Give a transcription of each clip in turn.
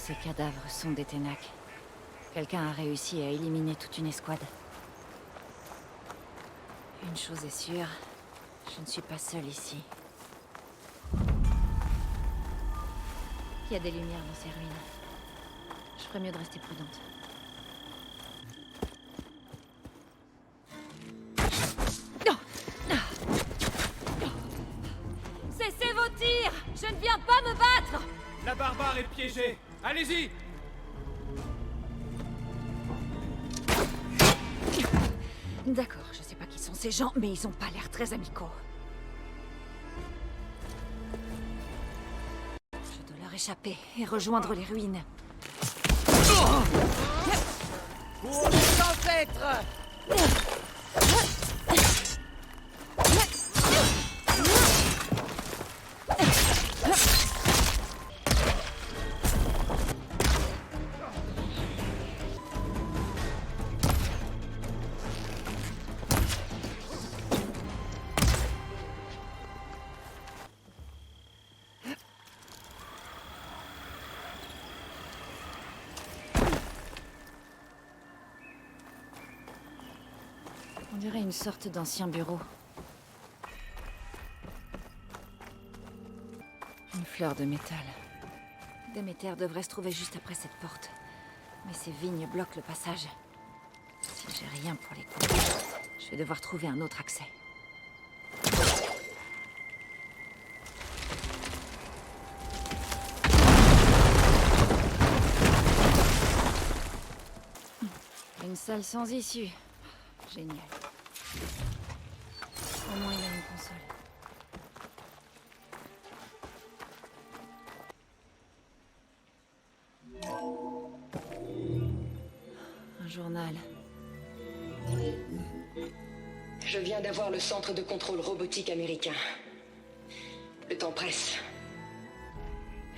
ces cadavres sont des Ténac. Quelqu'un a réussi à éliminer toute une escouade. Une chose est sûre, je ne suis pas seule ici. Il y a des lumières dans ces ruines. Je ferais mieux de rester prudente. Cessez vos tirs! Je ne viens pas me battre! La barbare est piégée. Allez-y! D'accord, je sais pas qui sont ces gens, mais ils ont pas l'air très amicaux. Je dois leur échapper et rejoindre les ruines. Pour les ancêtres! On dirait une sorte d'ancien bureau. Une fleur de métal. Déméter devrait se trouver juste après cette porte. Mais ces vignes bloquent le passage. Si j'ai rien pour les couper, je vais devoir trouver un autre accès. Une salle sans issue. Génial. Au moins, il y a une console. Un journal. Je viens d'avoir le centre de contrôle robotique américain. Le temps presse.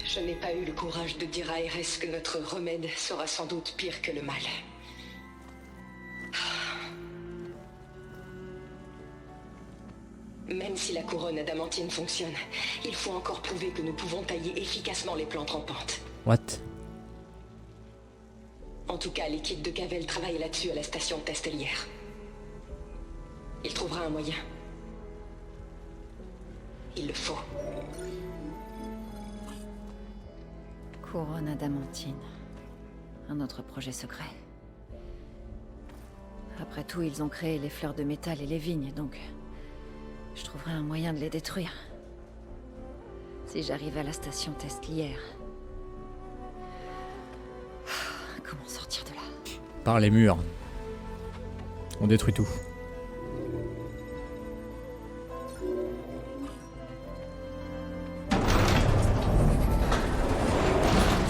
Je n'ai pas eu le courage de dire à RS que notre remède sera sans doute pire que le mal. Même si la couronne adamantine fonctionne, il faut encore prouver que nous pouvons tailler efficacement les plantes rampantes. What? En tout cas, l'équipe de Cavell travaille là-dessus à la station testelière. Il trouvera un moyen. Il le faut. Couronne adamantine. Un autre projet secret. Après tout, ils ont créé les fleurs de métal et les vignes, donc... je trouverai un moyen de les détruire. Si j'arrive à la station testelière. Comment sortir de là? Par les murs. On détruit tout.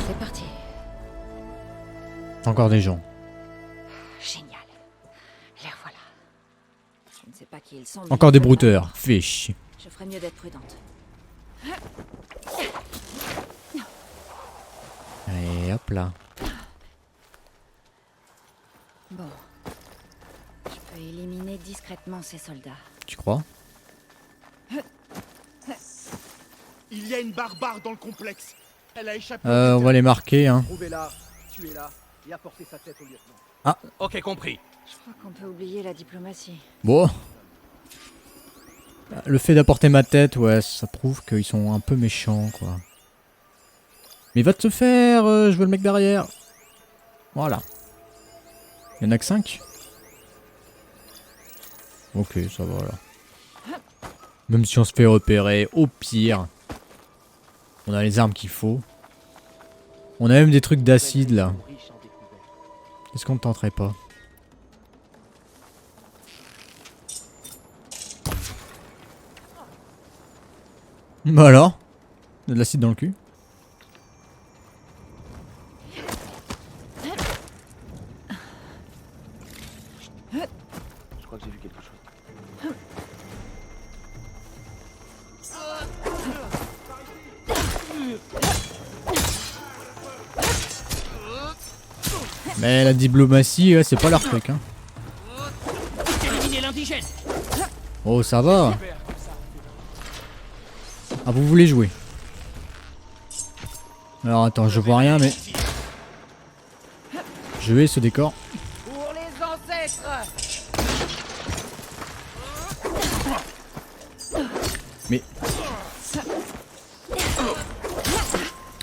C'est parti. Encore des gens. Génial. Les revoilà. Je ne sais pas qui ils sont. Mais Encore des ils veulent brouteurs. pas. Fais chier. Je ferais mieux d'être prudente. Et hop là. Bon. Je peux éliminer discrètement ces soldats. Tu crois? Il y a une barbare dans le complexe. Elle a échappé. On va les marquer, hein. Trouvez-la, tuez-la et apportez sa tête au lieutenant. Ok, compris. Je crois qu'on peut oublier la diplomatie. Bon. Le fait d'apporter ma tête, ouais, ça prouve qu'ils sont un peu méchants, quoi. Mais va te faire, je veux le mec derrière. Voilà. Il y en a que 5. Ok, ça va là. Même si on se fait repérer, au pire, on a les armes qu'il faut. On a même des trucs d'acide là. Est-ce qu'on ne tenterait pas? Bah alors, on a de l'acide dans le cul. Je crois que j'ai vu quelque chose. Mais la diplomatie, c'est pas leur truc, hein. Éliminer l'indigène. Oh, ça va. Ah, vous voulez jouer? Alors attends, je vois rien, mais Je hais ce décor. Pour les ancêtres. Mais...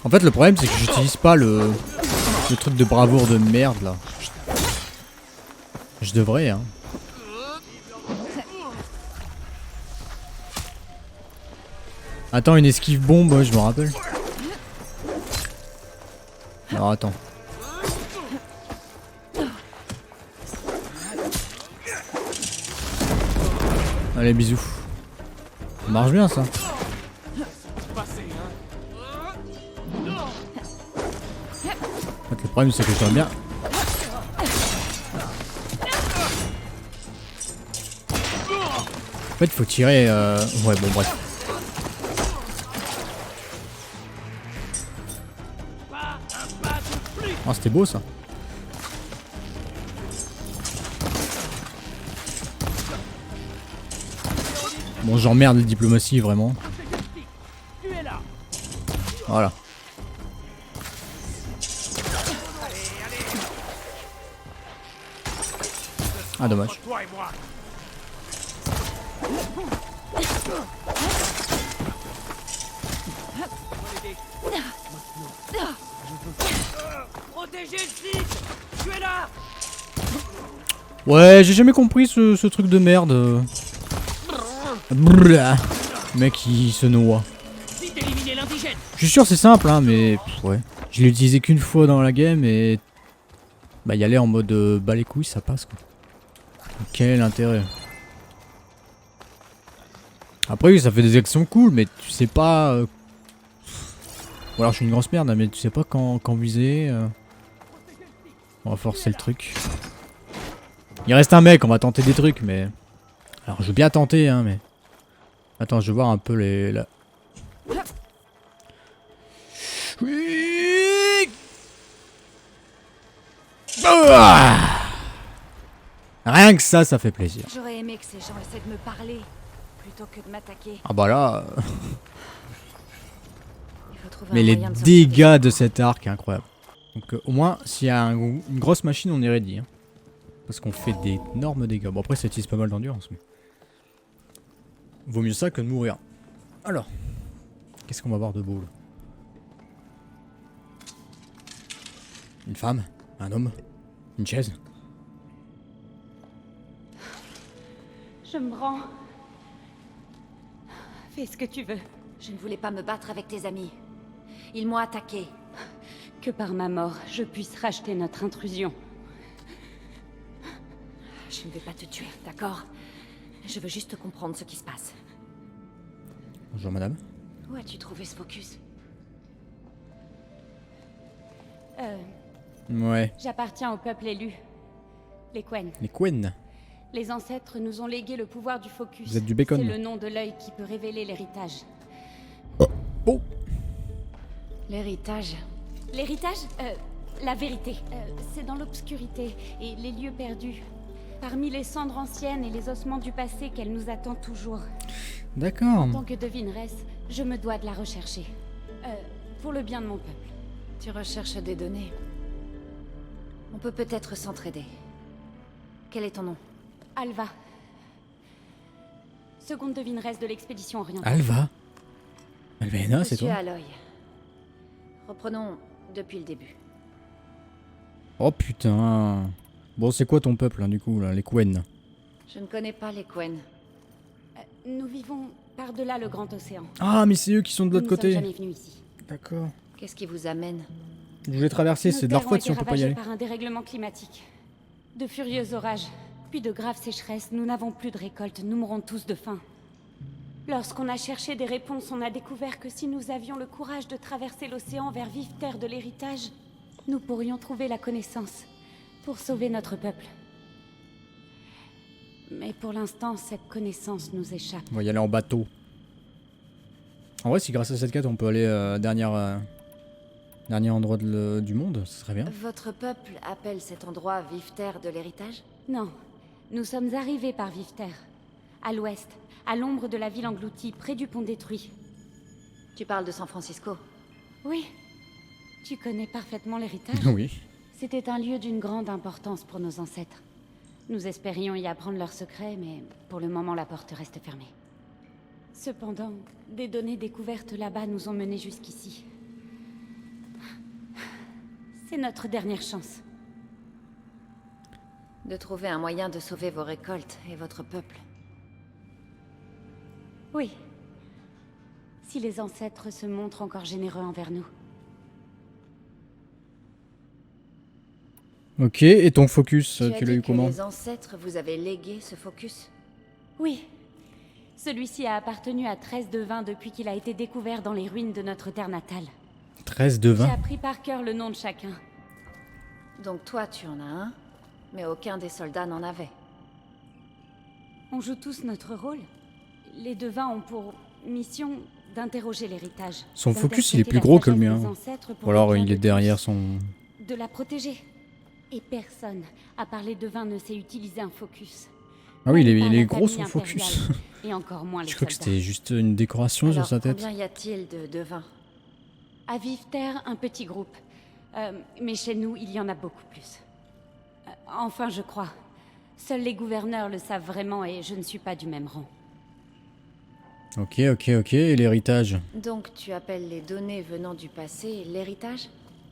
En fait, le problème, c'est que j'utilise pas le truc de bravoure de merde, là. Je devrais, hein. Attends, une esquive bombe, ouais, je me rappelle. Alors, attends. Allez, bisous. Ça marche bien, ça. En fait, le problème, c'est que je dois bien... En fait, faut tirer... Ouais, bon, bref. Oh, c'était beau, ça. Bon, j'emmerde la diplomatie, vraiment. Voilà. Ah, dommage. Toi et moi. Protégez le site. Tu es là. Ouais, j'ai jamais compris ce truc de merde. Brrr, le mec, il se noie. Vite éliminer l'indigène. Je suis sûr c'est simple, hein, mais... ouais. Je l'ai utilisé qu'une fois dans la game et... bah, y aller en mode bas les couilles, ça passe, quoi. Quel intérêt? Après, oui, ça fait des actions cool, mais tu sais pas... Ou alors je suis une grosse merde, hein, mais tu sais pas quand viser. On va forcer le truc. Il reste un mec, on va tenter des trucs, mais... alors, je veux bien tenter, hein, mais... attends, je vais voir un peu les... là. Oui. Ah. Rien que ça fait plaisir. J'aurais aimé que ces gens essaient de me parler plutôt que de m'attaquer. Ah bah là... Il faut trouver mais un les moyen de sortir dégâts de cet arc, incroyable. Donc au moins, s'il y a une grosse machine, on est ready. Hein. Parce qu'on fait d'énormes dégâts. Bon après, ça utilise pas mal d'endurance, mais... vaut mieux ça que de mourir. Alors, qu'est-ce qu'on va voir de beau là? Une femme? Un homme? Une chaise? Je me rends. Fais ce que tu veux. Je ne voulais pas me battre avec tes amis. Ils m'ont attaqué. Que par ma mort, je puisse racheter notre intrusion. Je ne vais pas te tuer, d'accord? Je veux juste comprendre ce qui se passe. Bonjour madame. Où as-tu trouvé ce focus? Ouais. J'appartiens au peuple élu. Les Quen. Les Quen. Les ancêtres nous ont légué le pouvoir du focus. Vous êtes du bacon. C'est le nom de l'œil qui peut révéler l'héritage. Oh. L'héritage. L'héritage la vérité. C'est dans l'obscurité et les lieux perdus. Parmi les cendres anciennes et les ossements du passé qu'elle nous attend toujours. D'accord. En tant que devineresse, je me dois de la rechercher. Pour le bien de mon peuple. Tu recherches des données. On peut peut-être s'entraider. Quel est ton nom? Alva. Seconde devineresse de l'expédition orientale. Alva. Alvena, c'est Monsieur toi? Aloy. Reprenons depuis le début. Oh putain. Bon, c'est quoi ton peuple, hein, du coup, là, les Quen? Je ne connais pas les Quen. Nous vivons par-delà le grand océan. Ah, mais c'est eux qui sont de Nous l'autre ne côté. sommes jamais venus ici. D'accord. Qu'est-ce qui vous amène? Je voulais traverser, c'est de leur faute si on peut pas y aller. Par un dérèglement climatique. De furieux orages, puis de graves sécheresses. Nous n'avons plus de récolte, nous mourrons tous de faim. Lorsqu'on a cherché des réponses, on a découvert que si nous avions le courage de traverser l'océan vers vive terre de l'héritage, nous pourrions trouver la connaissance pour sauver notre peuple. Mais pour l'instant, cette connaissance nous échappe. On va y aller en bateau. En vrai, si grâce à cette quête, on peut aller à dernier endroit du monde, ce serait bien. Votre peuple appelle cet endroit vive terre de l'héritage? Non, nous sommes arrivés par vive terre, à l'ouest, à l'ombre de la ville engloutie, près du pont détruit. Tu parles de San Francisco? Oui, tu connais parfaitement l'héritage. Oui. C'était un lieu d'une grande importance pour nos ancêtres. Nous espérions y apprendre leurs secrets, mais pour le moment la porte reste fermée. Cependant, des données découvertes là-bas nous ont menés jusqu'ici. C'est notre dernière chance. De trouver un moyen de sauver vos récoltes et votre peuple. Oui. Si les ancêtres se montrent encore généreux envers nous. Ok, et ton focus, Tu as tu l'as dit eu que comment? les ancêtres vous avaient légué ce focus? Oui. Celui-ci a appartenu à 13 de vin depuis qu'il a été découvert dans les ruines de notre terre natale. 13 de J'ai 20. appris par cœur le nom de chacun. Donc toi, tu en as un, mais aucun des soldats n'en avait. On joue tous notre rôle. Les devins ont pour mission d'interroger l'héritage. Son focus, il est d'interpréter plus la gros que le sagesse mien. des ancêtres pour Ou alors le bien il est de derrière tous. son... De la protéger. Et personne, à part les devins, ne sait utiliser un focus. Ah oui, Même pas il est la gros famille son focus. impériale, et encore moins les Je crois que soldats. c'était juste une décoration sur Alors, sa tête. combien y a-t-il de devins? À Vive-Terre, un petit groupe. Mais chez nous, il y en a beaucoup plus. Enfin, je crois. Seuls les gouverneurs le savent vraiment et je ne suis pas du même rang. Ok, et l'héritage? Donc tu appelles les données venant du passé l'héritage?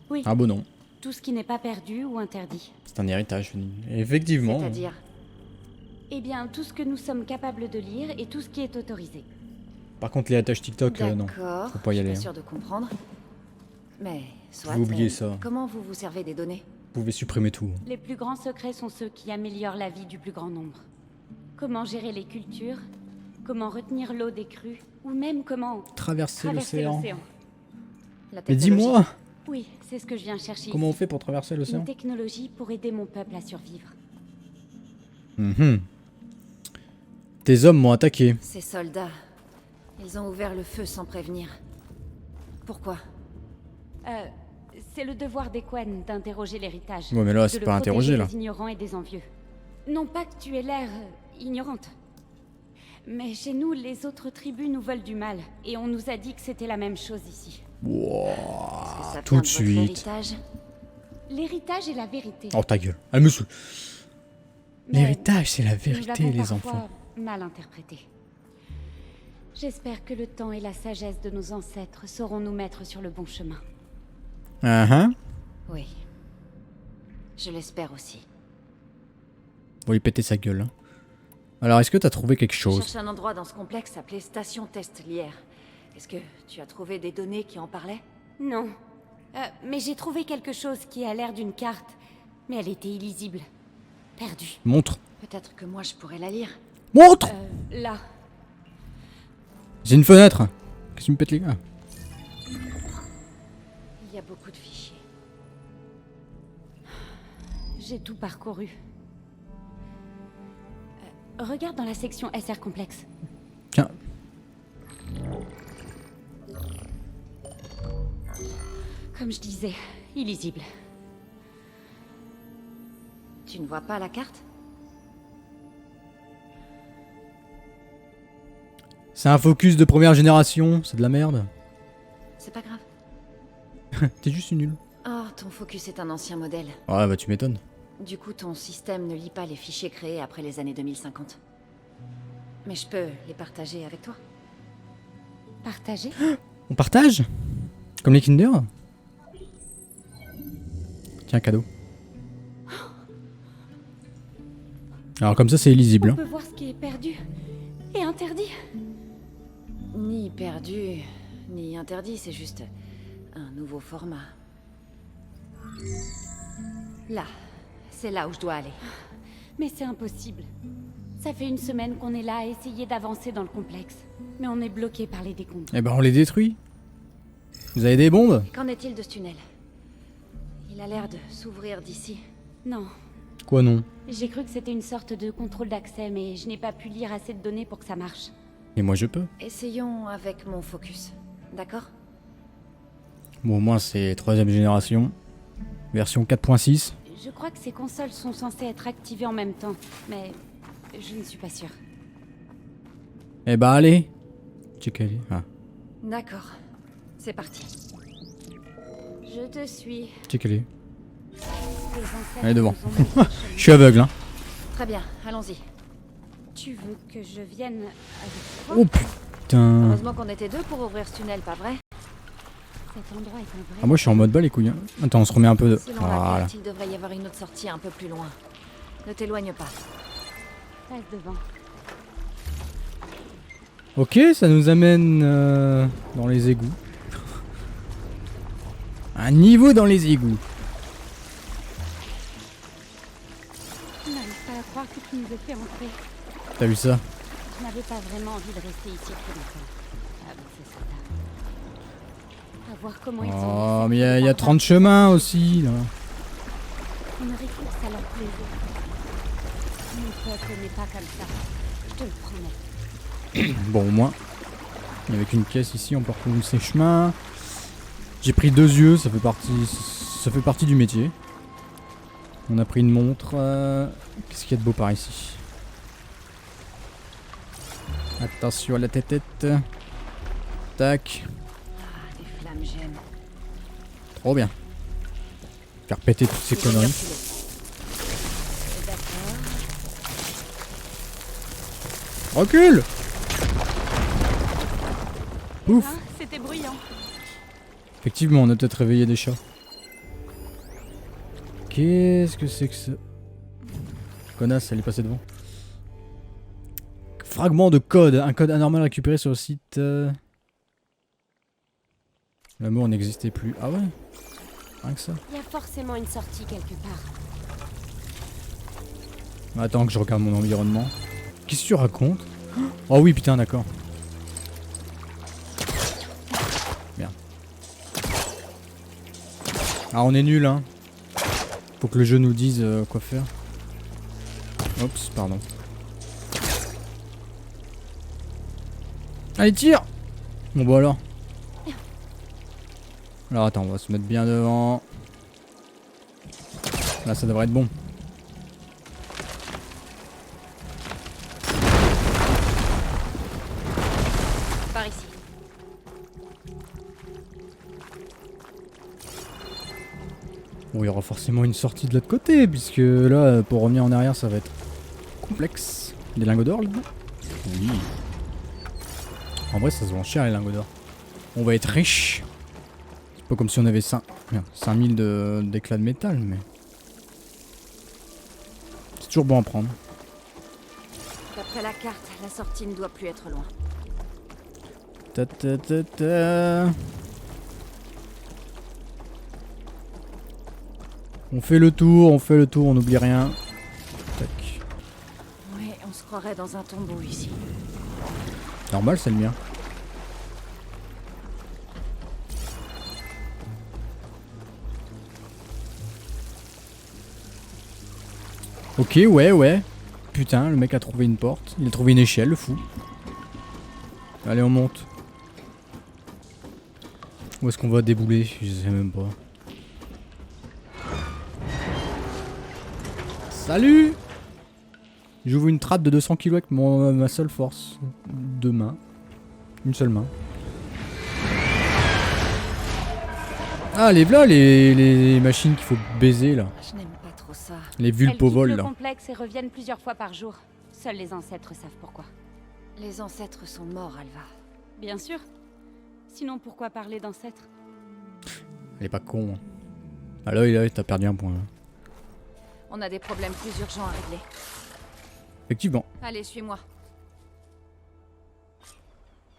Oui, Ah bon non, tout ce qui n'est pas perdu ou interdit. c'est un héritage. Effectivement. C'est-à-dire? Eh bien, tout ce que nous sommes capables de lire et tout ce qui est autorisé. Par contre l'héritage TikTok, non. D'accord, faut pas y je aller, suis hein. sûre de comprendre. Mais, soit, Vous oubliez ça. comment vous vous servez des données? Vous pouvez supprimer tout. Les plus grands secrets sont ceux qui améliorent la vie du plus grand nombre. Comment gérer les cultures, comment retenir l'eau des crues, ou même comment Traverser traverser l'océan. l'océan. La Mais technologie. dis-moi, Oui, c'est ce que je viens chercher comment on ici. fait pour traverser l'océan? Une technologie pour aider mon peuple à survivre. Mhm. Tes hommes m'ont attaqué. Ces soldats, ils ont ouvert le feu sans prévenir. Pourquoi? C'est le devoir des Quen d'interroger l'héritage. Ouais, mais là, De c'est le pas interroger, protéger là. des ignorants et des envieux. Non pas que tu aies l'air ignorante. Mais chez nous, les autres tribus nous veulent du mal. Et on nous a dit que c'était la même chose ici. Est-ce que ça tout vient de votre suite. héritage? L'héritage est la vérité. Oh ta gueule, elle me saoule. Mais L'héritage, c'est la nous vérité, l'avons les parfois enfants. mal interprété. J'espère que le temps et la sagesse de nos ancêtres sauront nous mettre sur le bon chemin. Ah Oui. Je l'espère aussi. On va lui péter sa gueule. Hein. Alors, est-ce que t'as trouvé quelque Je chose? cherche un endroit dans ce complexe appelé Station Test Lière. Est-ce que tu as trouvé des données qui en parlaient? Non. Mais j'ai trouvé quelque chose qui a l'air d'une carte. Mais elle était illisible. Perdue. Montre. Peut-être que moi je pourrais la lire. Montre! Là. J'ai une fenêtre. Qu'est-ce que tu me pètes les gars? Il y a beaucoup de fichiers. J'ai tout parcouru. Regarde dans la section SR complexe. Tiens. Comme je disais, illisible. Tu ne vois pas la carte? C'est un focus de première génération. C'est de la merde. C'est pas grave. T'es juste une nulle. Oh, ton focus est un ancien modèle. Ouais, bah tu m'étonnes. Du coup, ton système ne lit pas les fichiers créés après les années 2050. Mais je peux les partager avec toi. Partagé. On partage? Comme les Kinder? Tiens, cadeau. Alors comme ça, c'est illisible. On Hein. peut voir ce qui est perdu et interdit. Ni perdu, ni interdit, c'est juste un nouveau format. Là, c'est là où je dois aller. Mais c'est impossible. Ça fait une semaine qu'on est là à essayer d'avancer dans le complexe. Mais on est bloqué par les décombres. Eh ben, on les détruit. Vous avez des bombes? Qu'en est-il de ce tunnel? Il a l'air de s'ouvrir d'ici. Non. Quoi non? J'ai cru que c'était une sorte de contrôle d'accès, mais je n'ai pas pu lire assez de données pour que ça marche. Et moi je peux. Essayons avec mon focus. D'accord? Bon, au moins c'est 3ème génération. Version 4.6. Je crois que ces consoles sont censées être activées en même temps, mais je ne suis pas sûre. Eh bah allez. Check-les. Ah, D'accord. C'est parti. Je te suis. check-les. ancêtres Allez, devant. nous ont montré le chemin. Je suis aveugle, hein. Très bien, allons-y. Tu veux que je vienne avec toi? Oh putain. Heureusement qu'on était deux pour ouvrir ce tunnel, pas vrai? Cet endroit est un vrai... Ah, moi je suis en mode bas les couilles. Hein. Attends, on se remet un peu de. Selon la Voilà. carte, il devrait y avoir une autre sortie un peu plus loin. Ne t'éloigne pas. Passe devant. Ok, ça nous amène dans les égouts. Un niveau dans les égouts. Je n'arrive pas à croire que tu nous as fait entrer. T'as vu ça? Je n'avais pas vraiment envie de rester ici plus longtemps. Avec ces soldats. À voir comment ils sont... Oh, mais il y a 30 chemins aussi là. On aurait cru que ça leur plaisait. Mon peuple n'est pas comme ça. Je te le promets. Bon, au moins. Il n'y avait qu'une caisse ici, on peut retrouver ces chemins. J'ai pris 2 yeux, ça fait partie du métier. On a pris une montre. Qu'est-ce qu'il y a de beau par ici? Attention à la tête. Tac. Ah, les flammes gênent. Trop bien. Faire péter toutes ces Il vaut mieux conneries. reculer. D'accord. Recule. Ouf. Hein, c'était bruyant. Effectivement, on a peut-être réveillé des chats. Qu'est-ce que c'est que ça? Connasse, elle est passée devant. Fragment de code. Un code anormal récupéré sur le site. L'amour n'existait plus. Ah ouais? Rien que ça. Il y a forcément une sortie quelque part. Attends que je regarde mon environnement. Qu'est-ce que tu racontes? Oh oui, putain, d'accord. Merde. Ah, on est nul, hein. Faut que le jeu nous dise quoi faire. Oups, pardon. Allez, tire! Bon, bah alors. Alors, attends, on va se mettre bien devant. Là, ça devrait être bon. Par ici. Bon, il y aura forcément une sortie de l'autre côté, puisque là, pour revenir en arrière, ça va être complexe. Des lingots d'or là-dedans? Oui. En vrai, ça se vend cher les lingots d'or. On va être riche. C'est pas comme si on avait 5000 d'éclats de métal, mais... C'est toujours bon à prendre. D'après la carte, la sortie ne doit plus être loin. Ta ta ta ta. On fait le tour, on n'oublie rien. Tac. Oui, on se croirait dans un tombeau ici. Normal, c'est le mien. Ok, ouais. Putain, le mec a trouvé une porte. Il a trouvé une échelle, le fou. Allez, on monte. Où est-ce qu'on va débouler? Je sais même pas. Salut! J'ouvre une trappe de 200 kg avec ma seule force. 2 mains. Une seule main. Ah, les voilà les machines qu'il faut baiser là. Je n'aime pas trop ça. Les Elles quittent vulpovols le là. complexe et reviennent plusieurs fois par jour. Seuls les ancêtres savent pourquoi. Les ancêtres sont morts, Alva. Bien sûr. Sinon, pourquoi parler d'ancêtres? Elle est pas con. Hein. Ah là, t'as perdu un point. Là. On a des problèmes plus urgents à régler. Effectivement. Allez, suis-moi.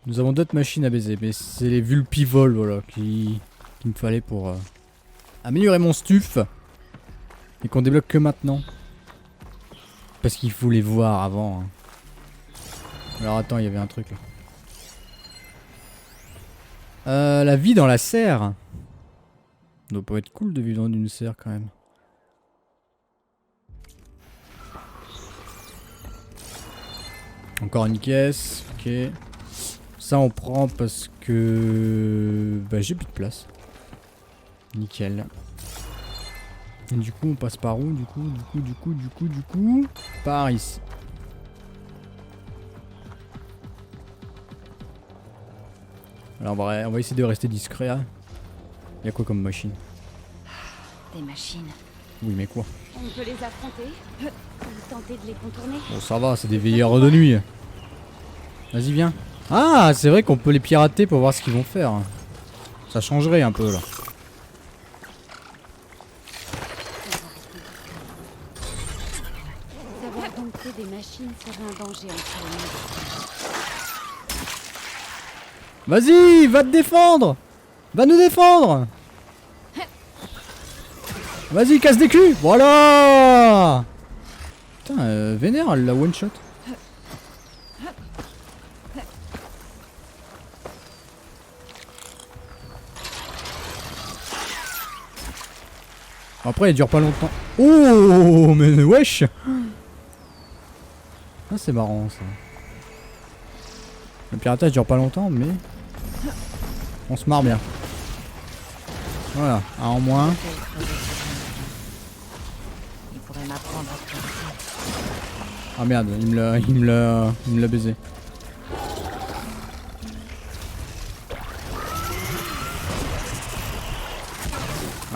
Nous avons d'autres machines à baiser, mais c'est les vulpivols voilà, qu'il me fallait pour améliorer mon stuff. Et qu'on débloque que maintenant. Parce qu'il faut les voir avant. Hein. Alors attends, il y avait un truc là. La vie dans la serre. Ça doit pas être cool de vivre dans une serre quand même. Encore une caisse, ok. Ça on prend parce que... Bah j'ai plus de place. Nickel. Et du coup on passe par où? Du coup par ici. Alors on va essayer de rester discret. Hein. Y'a quoi comme machine? Des machines. Oui, mais quoi? On peut les affronter ou tenter de les contourner. Bon, ça va, c'est des veilleurs de nuit. Vas-y, viens. Ah, c'est vrai qu'on peut les pirater pour voir ce qu'ils vont faire. Ça changerait un peu là. Savoir dompter des machines serait un danger entre les mains. Vas-y, va te défendre. Va nous défendre. Vas-y, casse des culs. Voilà. Putain, vénère, elle l'a one shot. Après, elle dure pas longtemps. Oh, mais wesh. Ah, c'est marrant ça. Le piratage dure pas longtemps, mais on se marre bien. Voilà, un en moins. Il pourrait m'apprendre à pirater. Ah merde, il me l'a baisé.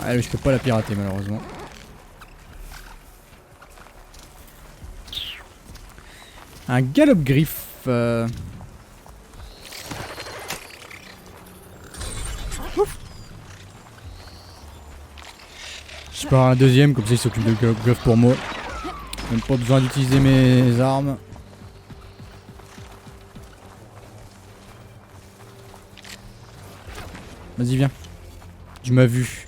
Ah, je peux pas la pirater malheureusement. Un galop griffe. Ouf. Je pars un deuxième, comme ça il s'occupe de galop griffe pour moi. Même pas besoin d'utiliser mes armes. Vas-y, viens. Tu m'as vu.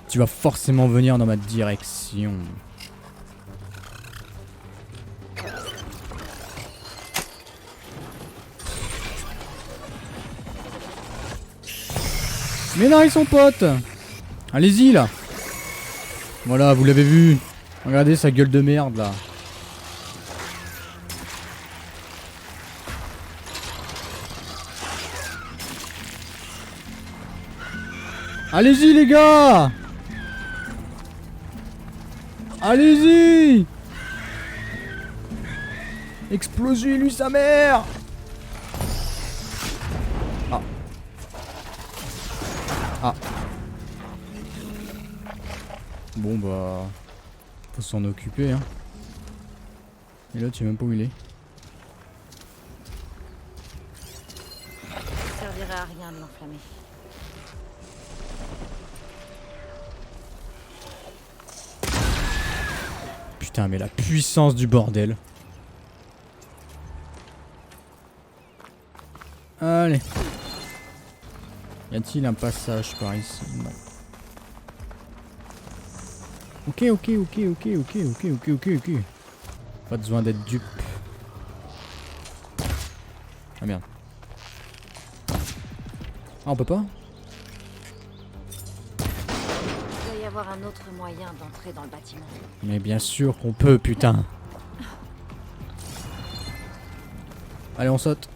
Tu vas forcément venir dans ma direction. Mais non, ils sont potes. Allez-y là. Voilà, vous l'avez vu. Regardez sa gueule de merde là. Allez-y les gars. Allez-y. Explosez-lui sa mère. Ah. Ah. Bon bah... faut s'en occuper hein. Et là tu sais même pas où il est. Ça servirait à rien de l'enflammer. Putain mais la puissance du bordel. Allez. Y a-t-il un passage par ici? Non. Ok. Pas besoin d'être dupe. Ah merde. Ah on peut pas? Il doit y avoir un autre moyen d'entrer dans le bâtiment. Mais bien sûr qu'on peut, putain. Allez, on saute.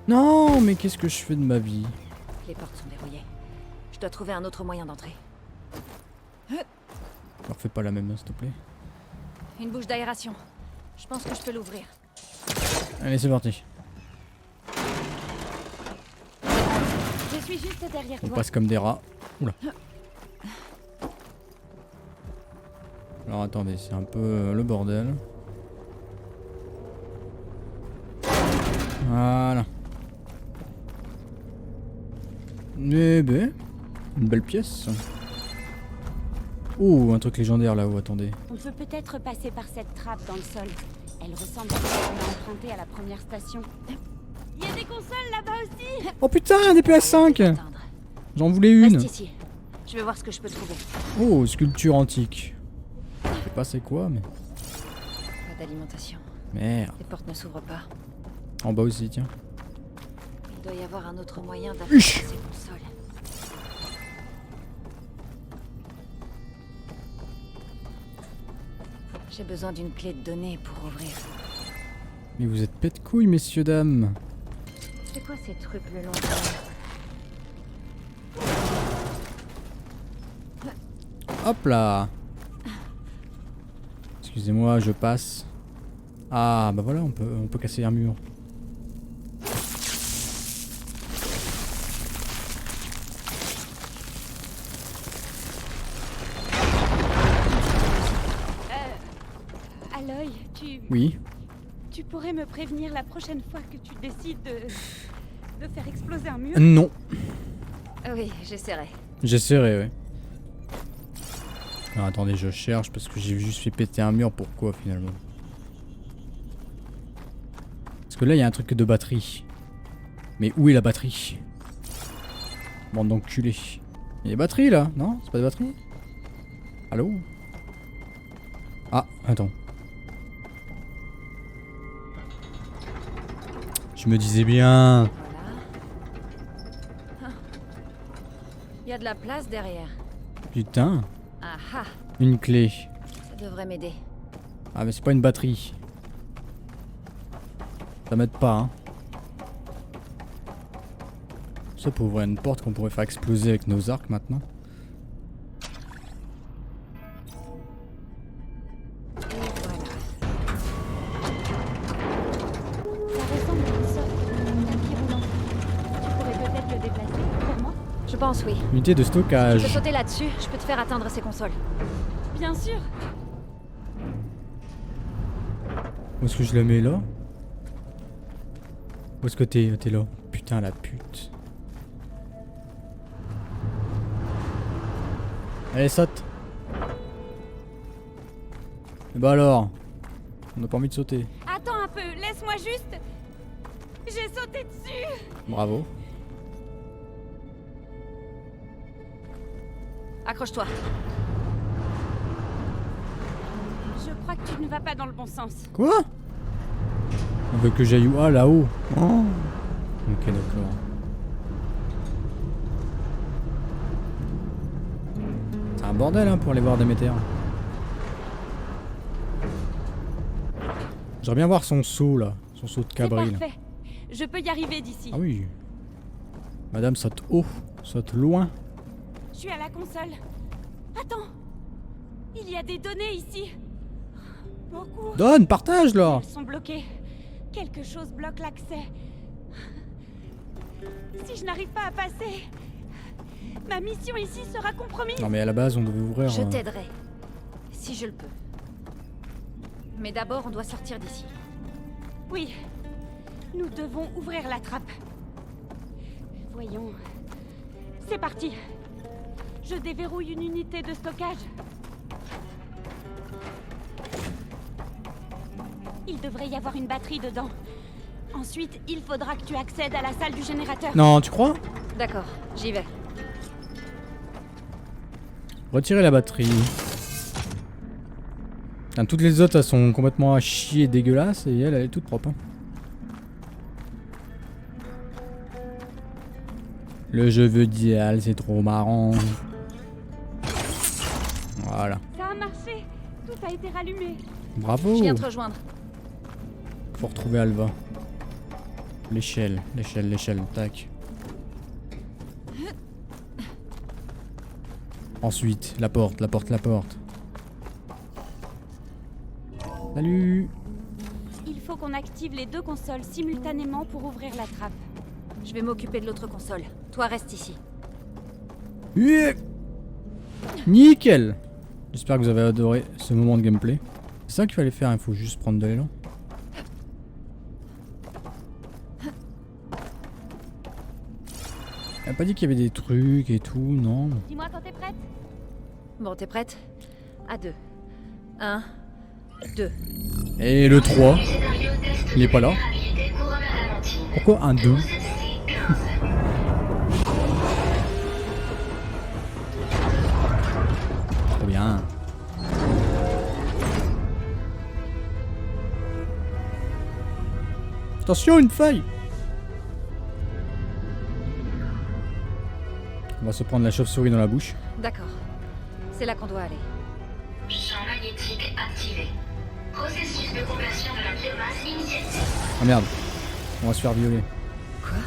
Non, mais qu'est-ce que je fais de ma vie? Les portes sont verrouillées. Je dois trouver un autre moyen d'entrer. Alors fais pas la même, s'il te plaît. Une bouche d'aération. Je pense que je peux l'ouvrir. Allez, c'est parti. Je suis juste derrière On toi. passe comme des rats. Oula. Alors attendez, c'est un peu le bordel. Voilà. Eh ben, une belle pièce. Oh, un truc légendaire là-haut, attendez. On peut peut-être passer par cette trappe dans le sol. Elle ressemble à celle qu'on a empruntée à la première station. Il y a des consoles là-bas aussi. Oh putain, des PS5. J'en voulais une. Reste ici. Je vais voir ce que je peux trouver. Oh, sculpture antique. Je sais pas c'est quoi, mais... Pas d'alimentation. Merde. Les portes ne s'ouvrent pas. En bas aussi, tiens. Il doit y avoir un autre moyen d'accéder à ces consoles. J'ai besoin d'une clé de données pour ouvrir. Mais vous êtes pète couilles, messieurs, dames. C'est quoi ces trucs le long de Hop là. Excusez-moi, je passe. Ah, bah voilà, on peut casser un mur. Oui. Tu pourrais me prévenir la prochaine fois que tu décides de faire exploser un mur? Non. Oui, j'essaierai. J'essaierai, ouais. Ah, attendez, je cherche parce que j'ai juste fait péter un mur. Pourquoi finalement? Parce que là, il y a un truc de batterie. Mais où est la batterie? Bande d'enculés. Il y a des batteries là? Non? C'est pas des batteries? Allô? Ah, attends. Je me disais bien. Voilà. Il y a de la place derrière. Putain. Ah ah, Une clé. ça devrait m'aider. Ah mais c'est pas une batterie. Ça m'aide pas hein. Ça pour ouvrir une porte qu'on pourrait faire exploser avec nos arcs maintenant. Et voilà. Ça ressemble à une sorte de tapis roulant. Tu pourrais peut-être le déplacer pour moi? Je pense oui. Unité de Je peux stockage. sauter là-dessus, je peux te faire atteindre ces consoles. Bien sûr. Où est-ce que je la mets là? Où est-ce que t'es? T'es là. Putain la pute. Allez saute. Et bah alors? On n'a pas envie de sauter. Attends un peu, laisse-moi juste. J'ai sauté dessus. Bravo. Accroche-toi. Je crois que tu ne vas pas dans le bon sens. Quoi? On veut que j'aille où? Ah là-haut. Oh. Ok d'accord. C'est un bordel hein pour aller voir Déméter. J'aimerais bien voir son saut là. Son saut de C'est cabri là. parfait. Je peux y arriver d'ici. Ah oui. Madame saute haut. Saute loin. Je suis à la console. Attends. Il y a des données ici. Beaucoup. Donne, partage là. Elles sont bloquées. Quelque chose bloque l'accès. Si je n'arrive pas à passer, ma mission ici sera compromise. Non mais à la base on devait ouvrir. Je t'aiderai. Si je le peux. Mais d'abord, on doit sortir d'ici. Oui. Nous devons ouvrir la trappe. Voyons. C'est parti. Je déverrouille une unité de stockage. Il devrait y avoir une batterie dedans. Ensuite, il faudra que tu accèdes à la salle du générateur. Non, tu crois? D'accord, j'y vais. Retirer la batterie. Putain, toutes les autres elles sont complètement à chier dégueulasses et elle est toute propre. Hein. Le jeu vidéo, c'est trop marrant. Voilà. Ça a marché. Tout a été rallumé. Bravo. Je viens te rejoindre. Faut retrouver Alva. L'échelle, l'échelle, l'échelle, tac. Ensuite, la porte, la porte, la porte. Salut. Il faut qu'on active les deux consoles simultanément pour ouvrir la trappe. Je vais m'occuper de l'autre console. Toi, reste ici. Yeah. Nickel. J'espère que vous avez adoré ce moment de gameplay. C'est ça qu'il fallait faire, il faut juste prendre de l'élan. Elle a pas dit qu'il y avait des trucs et tout, non? Dis-moi quand t'es prête. Bon, t'es prête? À 2. 1, 2. Et le 3, il est pas là. Pourquoi un 2? Trop bien. Attention, une faille. On va se prendre la chauve-souris dans la bouche. D'accord. C'est là qu'on doit aller. Champ magnétique activé. Processus de conversion de la biomasse initialisé. Ah merde. On va se faire violer. Quoi?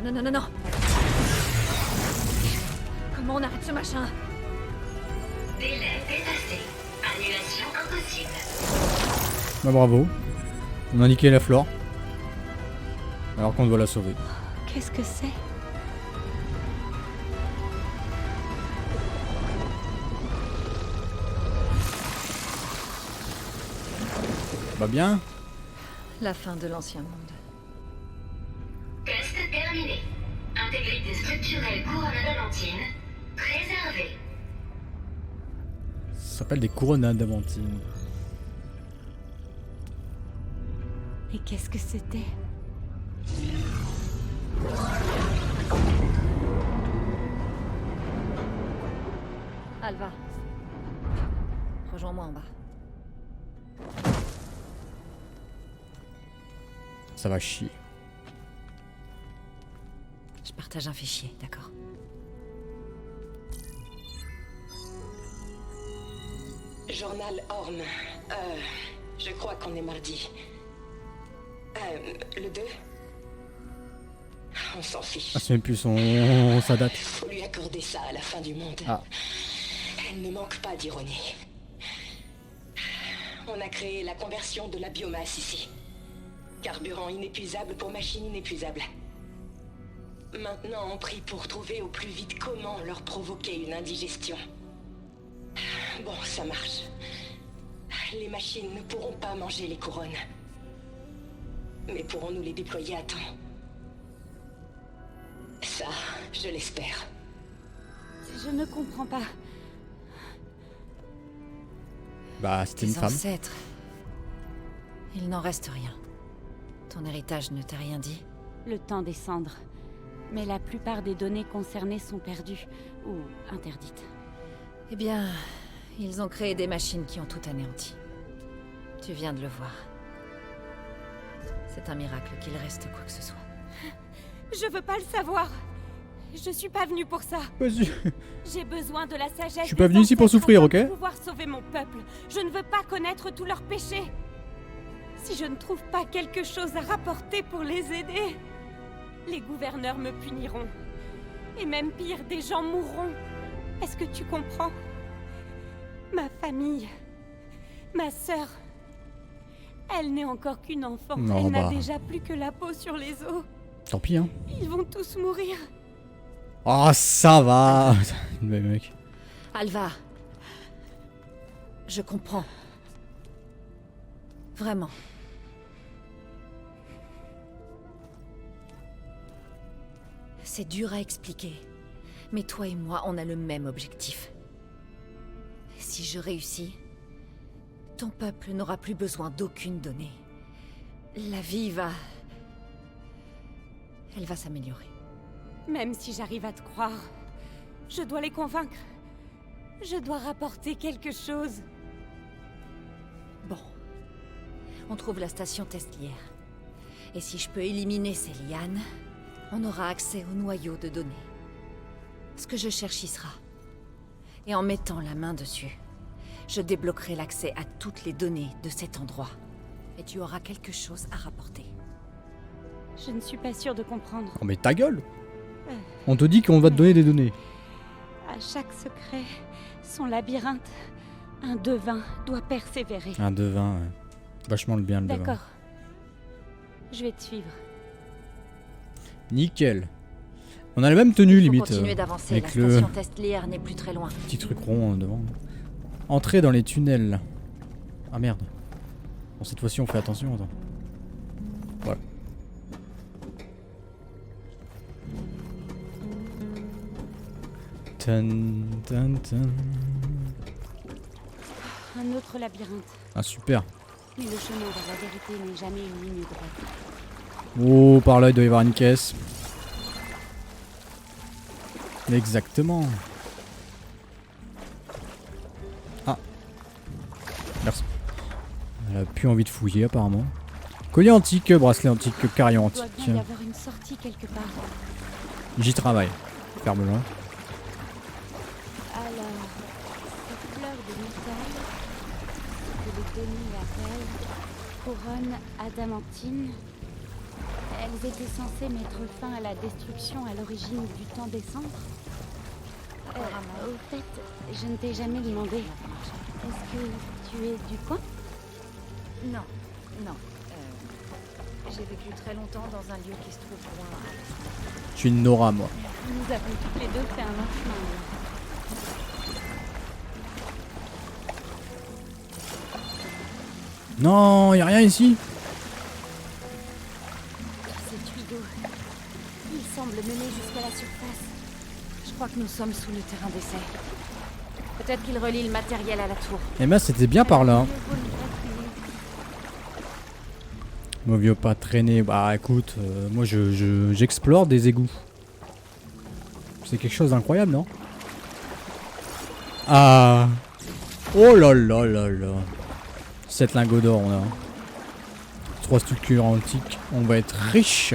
Non, non, non, non, non. Comment on arrête ce machin? Délai dépassé. Annulation impossible. Bah bravo. On a niqué la flore. Alors qu'on doit la sauver. Qu'est-ce que c'est? Ça va bien? La fin de l'ancien monde. Test terminé. Intégrité structurelle couronne adamantine préservée. Ça s'appelle des couronnes adamantines. Et qu'est-ce que c'était? Alva. Rejoins-moi en bas. Ça va chier. Je partage un fichier, d'accord? Journal Horn. Je crois qu'on est mardi. Le 2? On s'en fiche. Ah, c'est même plus sa date. Faut lui accorder ça à la fin du monde. Ah. Elle ne manque pas d'ironie. On a créé la conversion de la biomasse ici. Carburant inépuisable pour machine inépuisable. Maintenant, on prie pour trouver au plus vite comment leur provoquer une indigestion. Bon, ça marche. Les machines ne pourront pas manger les couronnes. Mais pourrons-nous les déployer à temps? Ça, je l'espère. Je ne comprends pas. Bah, c'était une Tes femme. ancêtres. Il n'en reste rien. Ton héritage ne t'a rien dit? Le temps des cendres. Mais la plupart des données concernées sont perdues ou interdites. Eh bien, ils ont créé des machines qui ont tout anéanti. Tu viens de le voir. C'est un miracle qu'il reste quoi que ce soit. Je veux pas le savoir. Je suis pas venue pour ça. Vas-y. J'ai besoin de la sagesse. Je suis pas venu ici pour souffrir, ok? Pour pouvoir sauver mon peuple. Je ne veux pas connaître tous leurs péchés. Si je ne trouve pas quelque chose à rapporter pour les aider, les gouverneurs me puniront. Et même pire, des gens mourront. Est-ce que tu comprends? Ma famille, ma sœur, elle n'est encore qu'une enfant. Non, Elle n'a bah. déjà plus que la peau sur les os. Tant pis, hein. Ils vont tous mourir. Oh, ça va. Le mec. Alva. Je comprends. Vraiment. C'est dur à expliquer. Mais toi et moi, on a le même objectif. Si je réussis, ton peuple n'aura plus besoin d'aucune donnée. La vie va... Elle va s'améliorer. Même si j'arrive à te croire, je dois les convaincre. Je dois rapporter quelque chose. Bon. On trouve la station Testlière. Et si je peux éliminer ces lianes, on aura accès au noyau de données. Ce que je cherche y sera. Et en mettant la main dessus, je débloquerai l'accès à toutes les données de cet endroit. Et tu auras quelque chose à rapporter. Je ne suis pas sûre de comprendre. Oh, mais ta gueule. On te dit qu'on va te donner des données. À chaque secret, son labyrinthe, un devin doit persévérer. Un devin, ouais. Vachement le bien, le devin. D'accord. Je vais te suivre. Nickel. On a la même tenue, Il faut limite. continuer d'avancer. Avec La le station Testlière n'est plus très loin. petit truc rond devant. Entrer dans les tunnels. Ah merde. Bon, cette fois-ci, on fait attention. Attends. Voilà. Tan, tan, tan. Un autre labyrinthe. Ah, super. Mais le chemin vers la vérité n'est jamais une ligne droite. Oh, par là, il doit y avoir une caisse. Exactement. Ah. Merci. Elle a plus envie de fouiller, apparemment. Collier antique, bracelet antique, carillon Il doit antique. bien y avoir une sortie quelque part. J'y travaille. Ferme-le. Alors, cette fleur de métal, que les données appellent couronne adamantine, elles étaient censées mettre fin à la destruction à l'origine du temps des cendres. Au fait, je ne t'ai jamais demandé. Est-ce que tu es du coin? Non, non. J'ai vécu très longtemps dans un lieu qui se trouve loin à l'est. Je suis une Nora, moi. Nous avons toutes les deux fait un long chemin. alors. Non, y a rien ici. Ces tuyaux, ils semblent mener jusqu'à la surface. Je crois que nous sommes sous le terrain d'essai. Peut-être qu'il relie le matériel à la tour. Eh ben, c'était bien par là. Mon vieux pas traîner. Bah écoute, moi j'explore des égouts. C'est quelque chose d'incroyable, non? Ah. Oh là là là là. 7 lingots d'or on a. 3 structures antiques. On va être riche.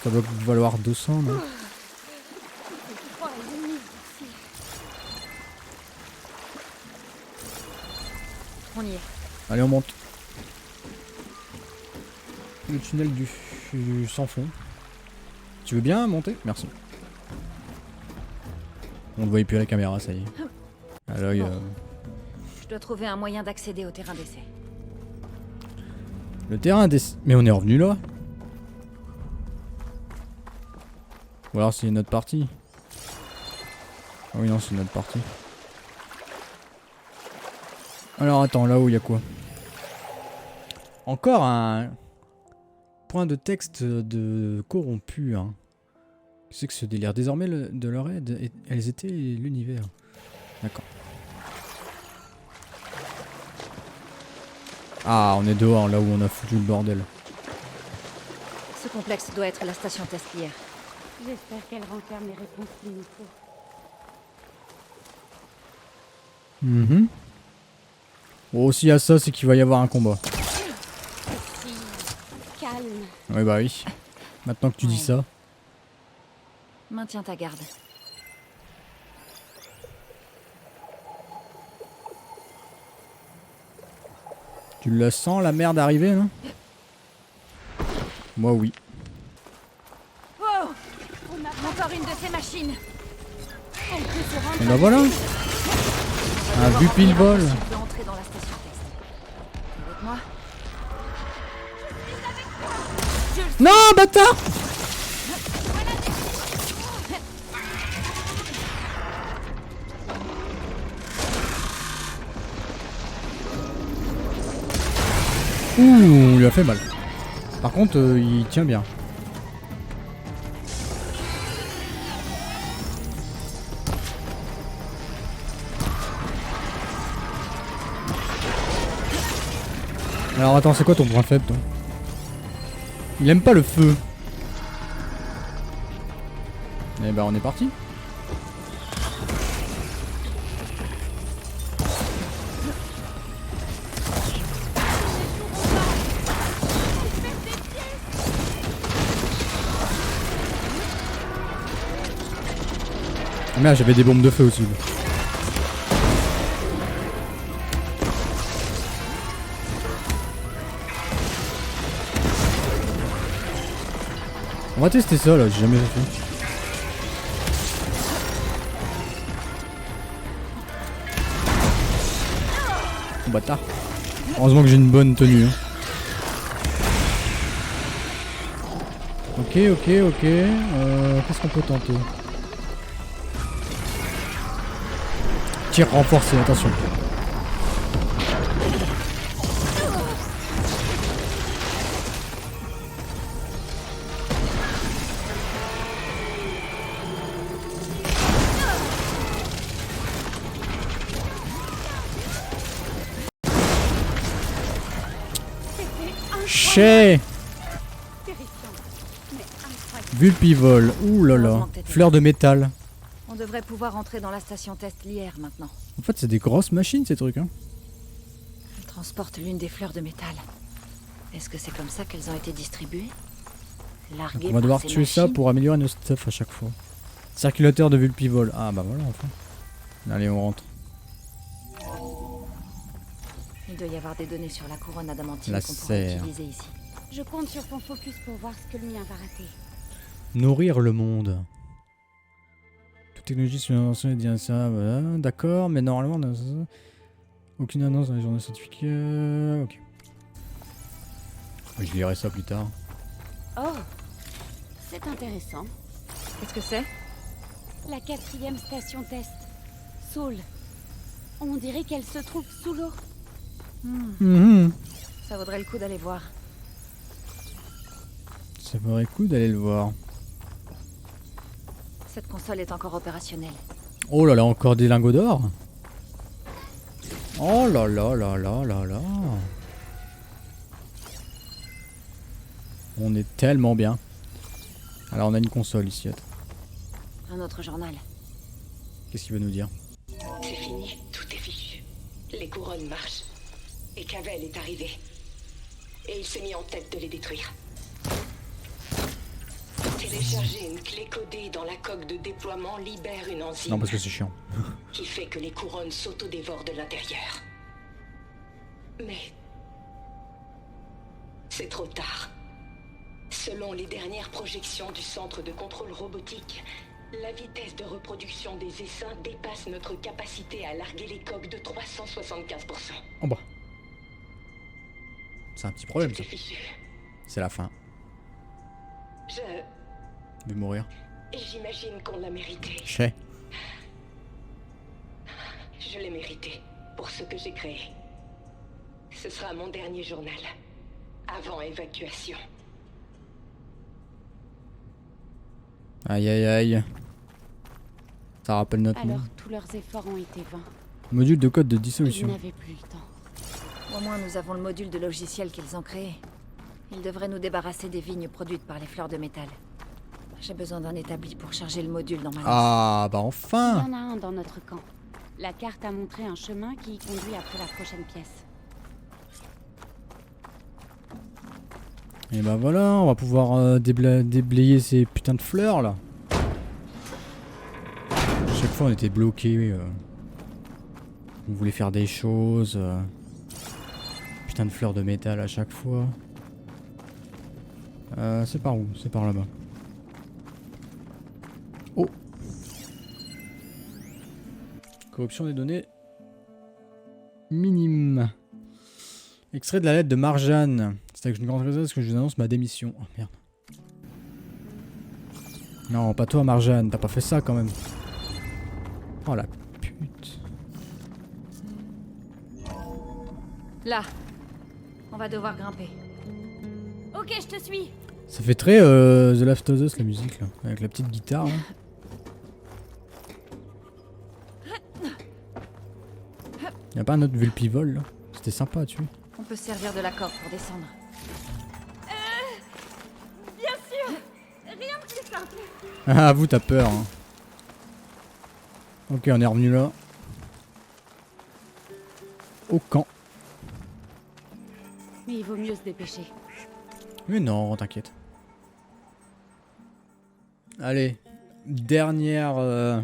Ça doit valoir 200, non? On y est. Allez, on monte. Le tunnel du sans fond. Tu veux bien monter? Merci. On ne voyait plus à la caméra, ça y est. À l'œil. Bon. Je dois trouver un moyen d'accéder au terrain d'essai. Le terrain d'essai. Mais on est revenu là? Ou alors c'est une autre partie? Ah oui, non, c'est une autre partie. Alors attends, là-haut, il y a quoi? Encore un point de texte de corrompu. Hein. C'est que ce délire. Désormais, de leur aide, elles étaient l'univers. D'accord. Ah, on est dehors, là où on a foutu le bordel. Ce complexe doit être la station testlière. J'espère qu'elle renferme les réponses qu'il nous faut. Mhm. Bon, s'il y a ça, c'est qu'il va y avoir un combat. Si, calme. Oui, bah oui. Maintenant que tu dis ça. Maintiens ta garde. Tu le sens, la merde arriver, non? Moi, oui. Oh! Encore une de ces machines. Elle peut se rendre. Et bah voilà. Un but pile vol. Si on peut entrer dans la station test. Avec moi? Non, bâtard! Ouh, on lui a fait mal. Par contre, il tient bien. Alors attends, c'est quoi ton point faible, toi? Il aime pas le feu. Eh ben on est parti. Ah merde, j'avais des bombes de feu aussi. On va tester ça là, j'ai jamais fait. Oh, bâtard. Heureusement que j'ai une bonne tenue. Hein. Ok. Qu'est-ce qu'on peut tenter? Tir renforcé, attention. Chez Vulpivol, ouh là là, fleur de métal. On devrait pouvoir entrer dans la station testlière maintenant. En fait, c'est des grosses machines ces trucs. Hein. Elles transportent l'une des fleurs de métal. Est-ce que c'est comme ça qu'elles ont été distribuées? Larguées On va devoir par ces tuer ça machines? pour améliorer nos stuff à chaque fois. Circulateur de Vulpivol. Ah bah voilà, enfin. Allez, on rentre. Il doit y avoir des données sur la couronne adamantine La qu'on pourrait serre. utiliser ici. Je compte sur ton focus pour voir ce que le mien va rater. Nourrir le monde. Toute technologie sur l'invention est bien ça. Voilà. D'accord, mais normalement, on a... aucune annonce dans les journaux scientifiques. Ok. Je lirai ça plus tard. Oh, c'est intéressant. Qu'est-ce que c'est? La 4e station test. Saul. On dirait qu'elle se trouve sous l'eau. Mhm. Ça vaudrait le coup d'aller voir. Ça vaudrait le coup d'aller le voir. Cette console est encore opérationnelle. Oh là là, encore des lingots d'or. Oh là là là là là là. On est tellement bien. Alors on a une console ici. Attends. Un autre journal. Qu'est-ce qu'il veut nous dire? C'est fini, tout est fichu. Les couronnes marchent. Et Cavell est arrivé. Et il s'est mis en tête de les détruire. Télécharger une clé codée dans la coque de déploiement libère une enzyme Non parce que c'est chiant. qui fait que les couronnes s'autodévorent de l'intérieur. Mais c'est trop tard. Selon les dernières projections du centre de contrôle robotique, la vitesse de reproduction des essaims dépasse notre capacité à larguer les coques de 375%. Oh bah. C'est un petit problème ça. C'est fichu. C'est la fin. Je vais mourir. J'imagine qu'on l'a mérité. Je sais. Je l'ai mérité pour ce que j'ai créé. Ce sera mon dernier journal. Avant évacuation. Aïe aïe aïe. Ça rappelle notre Alors tous leurs efforts ont été vains. module de code de Ils dissolution. n'avaient plus le temps. Au moins, nous avons le module de logiciel qu'ils ont créé. Ils devraient nous débarrasser des vignes produites par les fleurs de métal. J'ai besoin d'un établi pour charger le module dans ma lance. Ah bah Il y enfin. en a un dans notre camp. La carte a montré un chemin qui conduit après la prochaine pièce. Et bah voilà, on va pouvoir déblayer ces putains de fleurs là. Chaque fois on était bloqués. On voulait faire des choses. Putain de fleurs de métal à chaque fois. C'est par où? C'est par là-bas. Oh. Corruption des données. Minime. Extrait de la lettre de Marjane. C'est avec une grande raison que je vous annonce ma démission. Oh merde. Non, pas toi Marjane, t'as pas fait ça quand même. Oh la pute. Là. On va devoir grimper. Ok, je te suis. Ça fait très The Last of Us la musique là. Avec la petite guitare là. Y'a pas un autre Vulpivol là? C'était sympa à tuer. On peut se servir de la corde pour descendre. Bien sûr. Rien de plus simple. Ah, vous t'as peur hein. Ok, on est revenu là. Au camp. Mais il vaut mieux se dépêcher. Mais non, t'inquiète. Allez, dernière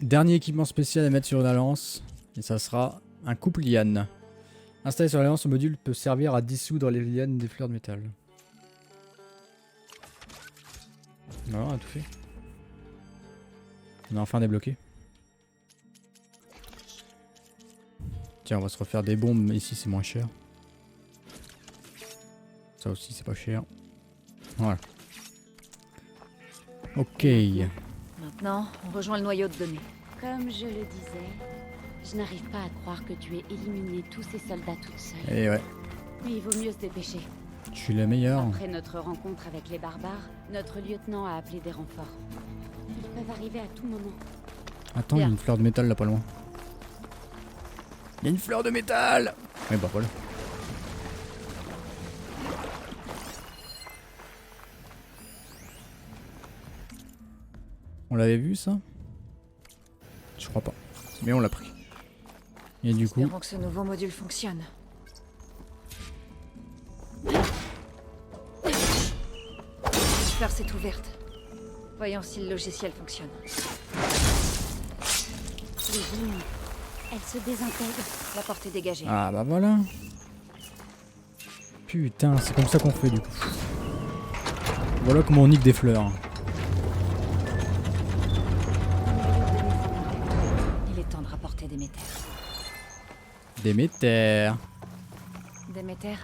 dernier équipement spécial à mettre sur la lance. Et ça sera un couple liane. Installé sur la lance, ce module peut servir à dissoudre les lianes des fleurs de métal. Non, on a tout fait. On a enfin débloqué. Tiens, on va se refaire des bombes, mais ici c'est moins cher. Ça aussi c'est pas cher. Voilà. Ok. Maintenant, on rejoint le noyau de données. Comme je le disais, je n'arrive pas à croire que tu aies éliminé tous ces soldats toute seule. Et ouais, Mais il vaut mieux se dépêcher. je suis la meilleure. Après notre rencontre avec les barbares, notre lieutenant a appelé des renforts. Ils peuvent arriver à tout moment. Attends, il y a Bien. une fleur de métal là pas loin. Il y a une fleur de métal. Ouais bah voilà. On l'avait vu ça? Je crois pas. Mais on l'a pris. Et du coup... Espérons que ce nouveau module fonctionne. La porte est ouverte. Voyons si le logiciel fonctionne. Les vignes, elles se désintègrent. La porte est dégagée. Ah bah voilà. Putain, c'est comme ça qu'on fait du coup. Voilà comment on nique des fleurs. Il est temps de rapporter Déméter. Déméter. Déméter,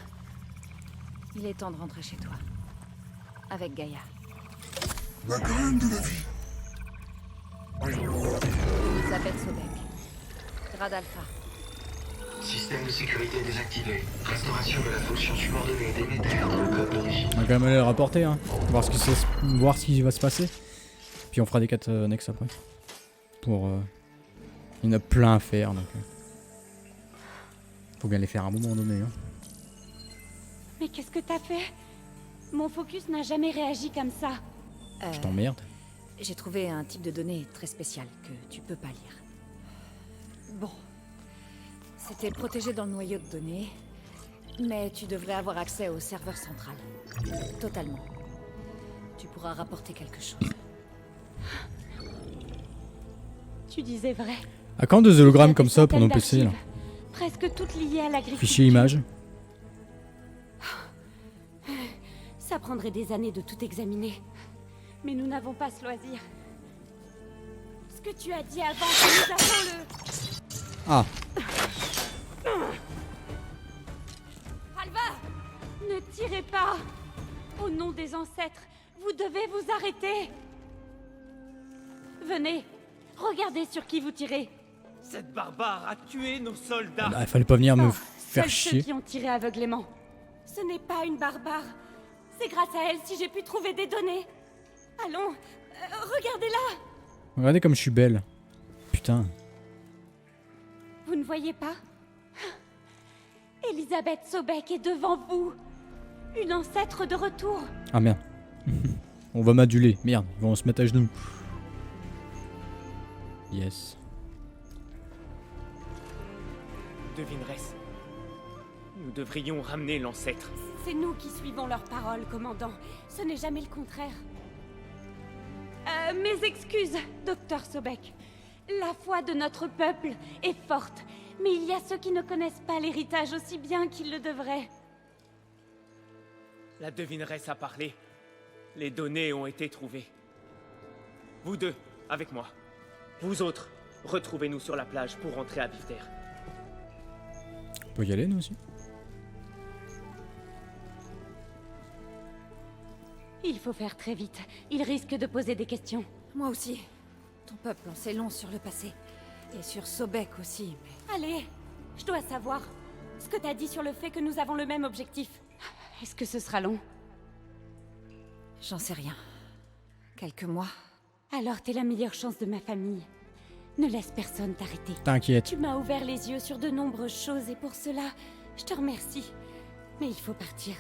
il est temps de rentrer chez toi. Avec Gaïa. La graine de la vie. Elisabeth Sobek. Grade Alpha. Système de sécurité désactivé. Restauration de la fonction subordonnée Déméter dans le code d'origine. On va quand même aller le rapporter, hein. Voir ce qui va se passer. Puis on fera des quêtes annexes après. Pour... Il y en a plein à faire, donc... Faut bien les faire à un moment donné, hein. Mais qu'est-ce que t'as fait? Mon focus n'a jamais réagi comme ça. Je t'emmerde. J'ai trouvé un type de données très spécial que tu peux pas lire. Bon. C'était protégé dans le noyau de données, mais tu devrais avoir accès au serveur central. Totalement. Tu pourras rapporter quelque chose. Tu disais vrai. À quand des hologrammes Il y a comme des ça pour nos centaines PC là? d'archives, presque toutes liées à l'agriculture. Fichier image. Ça prendrait des années de tout examiner. Mais nous n'avons pas ce loisir. Ce que tu as dit avant, nous avons le... Ah. Alva! Ne tirez pas! Au nom des ancêtres, vous devez vous arrêter! Venez, regardez sur qui vous tirez. Cette barbare a tué nos soldats. Ah, il fallait pas venir me Non, faire seuls chier. ceux qui ont tiré aveuglément. Ce n'est pas une barbare. C'est grâce à elle si j'ai pu trouver des données. Allons, regardez-la! Regardez comme je suis belle. Putain. Vous ne voyez pas? Elisabeth Sobek est devant vous. Une ancêtre de retour. Ah merde. On va m'aduler. Merde, ils vont se mettre à genoux. Yes. Devineresse. Nous devrions ramener l'ancêtre. C'est nous qui suivons leurs paroles, commandant. Ce n'est jamais le contraire. Mes excuses, docteur Sobek. La foi de notre peuple est forte, mais il y a ceux qui ne connaissent pas l'héritage aussi bien qu'ils le devraient. La devineresse a parlé. Les données ont été trouvées. Vous deux, avec moi. Vous autres, retrouvez-nous sur la plage pour rentrer à Vifter. On peut y aller nous aussi? Il faut faire très vite. Il risque de poser des questions. Moi aussi. Ton peuple en sait long sur le passé. Et sur Sobek aussi, mais... Allez, je dois savoir. Ce que t'as dit sur le fait que nous avons le même objectif. Est-ce que ce sera long? J'en sais rien. Quelques mois. Alors t'es la meilleure chance de ma famille. Ne laisse personne t'arrêter. T'inquiète. Tu m'as ouvert les yeux sur de nombreuses choses et pour cela, je te remercie. Mais il faut partir.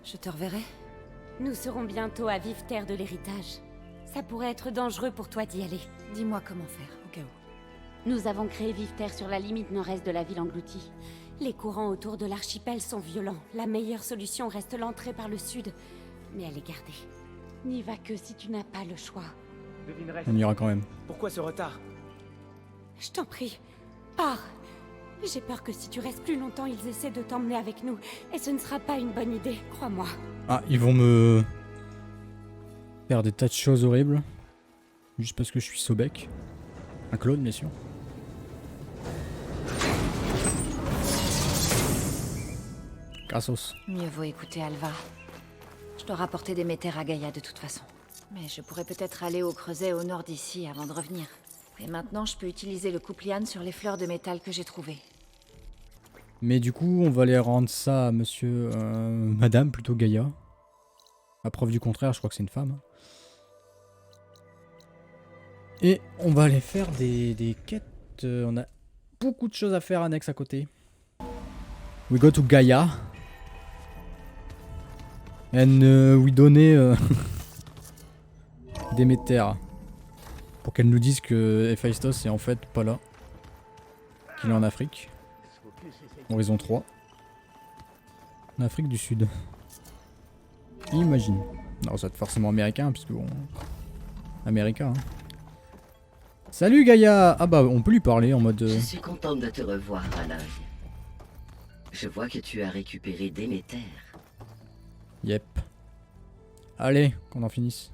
Je te reverrai. Nous serons bientôt à Vifter de l'héritage. Ça pourrait être dangereux pour toi d'y aller. Dis-moi comment faire, au cas où. Nous avons créé Vifter sur la limite nord-est de la ville engloutie. Les courants autour de l'archipel sont violents. La meilleure solution reste l'entrée par le sud. Mais elle est gardée. N'y va que si tu n'as pas le choix. Devineresse, On ira quand même. pourquoi ce retard? Je t'en prie, pars. J'ai peur que si tu restes plus longtemps, ils essaient de t'emmener avec nous. Et ce ne sera pas une bonne idée, crois-moi. Ah, ils vont me... faire des tas de choses horribles. Juste parce que je suis Sobek. Un clone, bien sûr. Grassos. Mieux vaut écouter Alva. Je dois rapporter des métères à Gaïa de toute façon. Mais je pourrais peut-être aller au creuset au nord d'ici avant de revenir. Et maintenant, je peux utiliser le coupe-liane sur les fleurs de métal que j'ai trouvées. Mais du coup, on va aller rendre ça à monsieur... madame, plutôt Gaïa. À preuve du contraire, je crois que c'est une femme. Et on va aller faire des quêtes. On a beaucoup de choses à faire annexes à côté. We go to Gaïa. And we donner des métères. Pour qu'elle nous dise que Héphaïstos est en fait pas là. Qu'il est en Afrique. Horizon 3. En Afrique du Sud. Imagine. Non, ça va être forcément américain, puisque bon... Américain, hein. Salut Gaïa! Ah bah, on peut lui parler en mode... Je suis contente de te revoir, Aloy. Je vois que tu as récupéré Déméter. Yep. Allez, qu'on en finisse.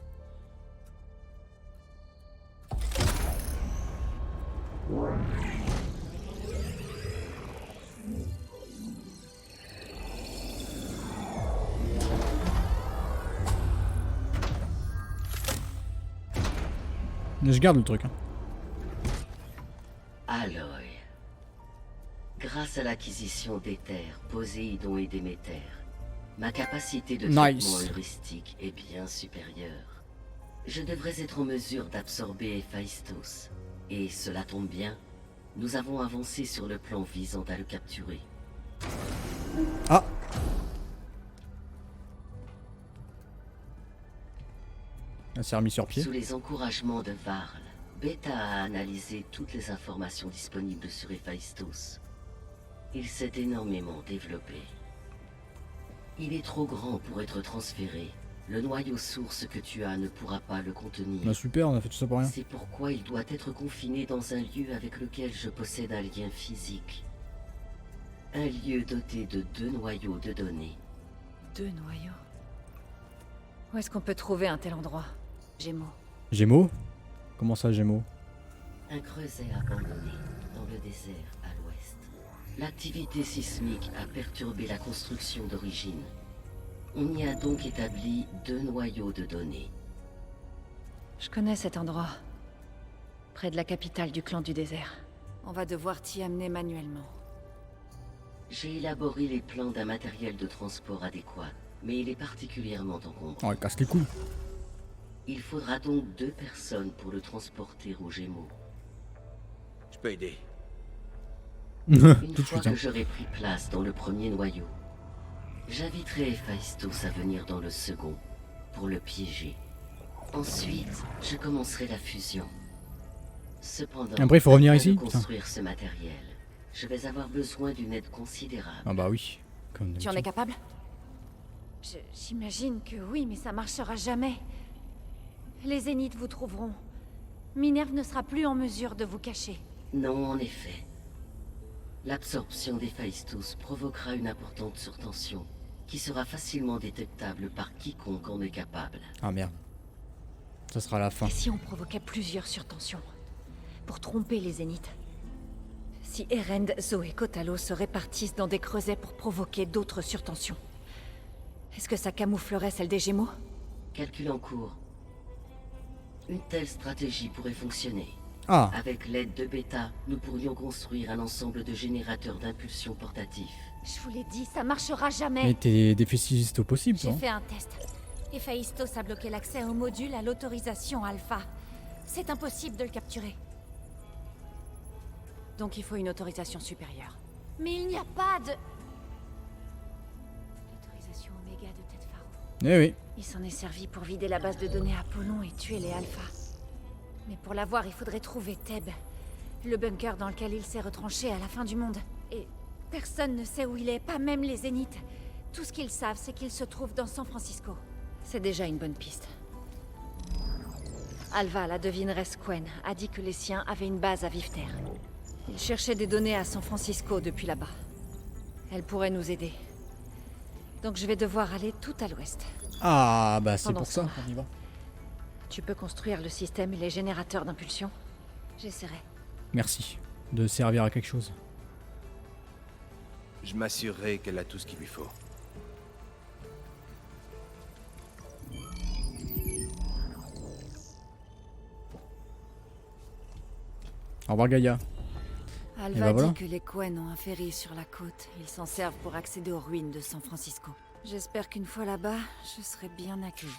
Je garde le truc. Hein. Aloy. Grâce à l'acquisition d'Éther, Poséidon et Déméter, ma capacité de Nice. traitement heuristique est bien supérieure. Je devrais être en mesure d'absorber Héphaïstos. Et cela tombe bien, nous avons avancé sur le plan visant à le capturer. Ah. Elle s'est remis sur pied. Sous les encouragements de Varl, Beta a analysé toutes les informations disponibles sur Héphaïstos. Il s'est énormément développé. Il est trop grand pour être transféré. Le noyau source que tu as ne pourra pas le contenir. Bah super, on a fait tout ça pour rien. C'est pourquoi il doit être confiné dans un lieu avec lequel je possède un lien physique. Un lieu doté de 2 noyaux de données. 2 noyaux. Où est-ce qu'on peut trouver un tel endroit? Gémeaux. Gémeaux? Comment ça, Gémeaux? Un creuset abandonné dans le désert à l'ouest. L'activité sismique a perturbé la construction d'origine. On y a donc établi 2 noyaux de données. Je connais cet endroit. Près de la capitale du clan du désert. On va devoir t'y amener manuellement. J'ai élaboré les plans d'un matériel de transport adéquat, mais il est particulièrement encombrant. Oh, elle casse les couilles. Il faudra donc 2 personnes pour le transporter aux Gémeaux. Je peux aider. Une Tout de fois suite. Hein. que j'aurai pris place dans le premier noyau, j'inviterai Héphaïstos à venir dans le second, pour le piéger. Ensuite, je commencerai la fusion. Cependant, Après, il faut revenir afin de ici. construire ce matériel, je vais avoir besoin d'une aide considérable. Ah bah oui. Comme Tu en es d'habitude. capable? J'imagine que oui, mais ça marchera jamais. Les Zéniths vous trouveront. Minerve ne sera plus en mesure de vous cacher. Non, en effet. L'absorption d'Héphaïstos provoquera une importante surtension, qui sera facilement détectable par quiconque en est capable. Ah merde. Ça sera la fin. Et si on provoquait plusieurs surtensions? Pour tromper les Zéniths? Si Erend, Zo et Kotalo se répartissent dans des creusets pour provoquer d'autres surtensions, est-ce que ça camouflerait celle des Gémeaux? Calcul en cours. Une telle stratégie pourrait fonctionner. Ah. Avec l'aide de Beta, nous pourrions construire un ensemble de générateurs d'impulsion portatifs. Je vous l'ai dit, ça marchera Mais jamais. t'es défaitiste au possible, J'ai toi. fait un test. Héphaïstos a bloqué l'accès au module à l'autorisation alpha. C'est impossible de le capturer. Donc il faut une autorisation supérieure. Mais il n'y a pas de... L'autorisation Oméga de Tête Pharaon. Eh oui. Il s'en est servi pour vider la base de données Apollon et tuer les alphas. Mais pour l'avoir, il faudrait trouver Thèbes, le bunker dans lequel il s'est retranché à la fin du monde. Et personne ne sait où il est, pas même les Zéniths. Tout ce qu'ils savent, c'est qu'il se trouve dans San Francisco. C'est déjà une bonne piste. Alva, la devineresse Quen, a dit que les siens avaient une base à Vifter. Ils cherchaient des données à San Francisco depuis là-bas. Elle pourrait nous aider. Donc je vais devoir aller tout à l'ouest. Ah bah c'est Pendant pour ce ça temps. qu'on y va. Tu peux construire le système et les générateurs d'impulsion? J'essaierai. Merci de servir à quelque chose. Je m'assurerai qu'elle a tout ce qu'il lui faut. Au revoir Gaïa. Alva ben voilà. dit que les Quen ont un ferry sur la côte. Ils s'en servent pour accéder aux ruines de San Francisco. J'espère qu'une fois là-bas, je serai bien accueillie.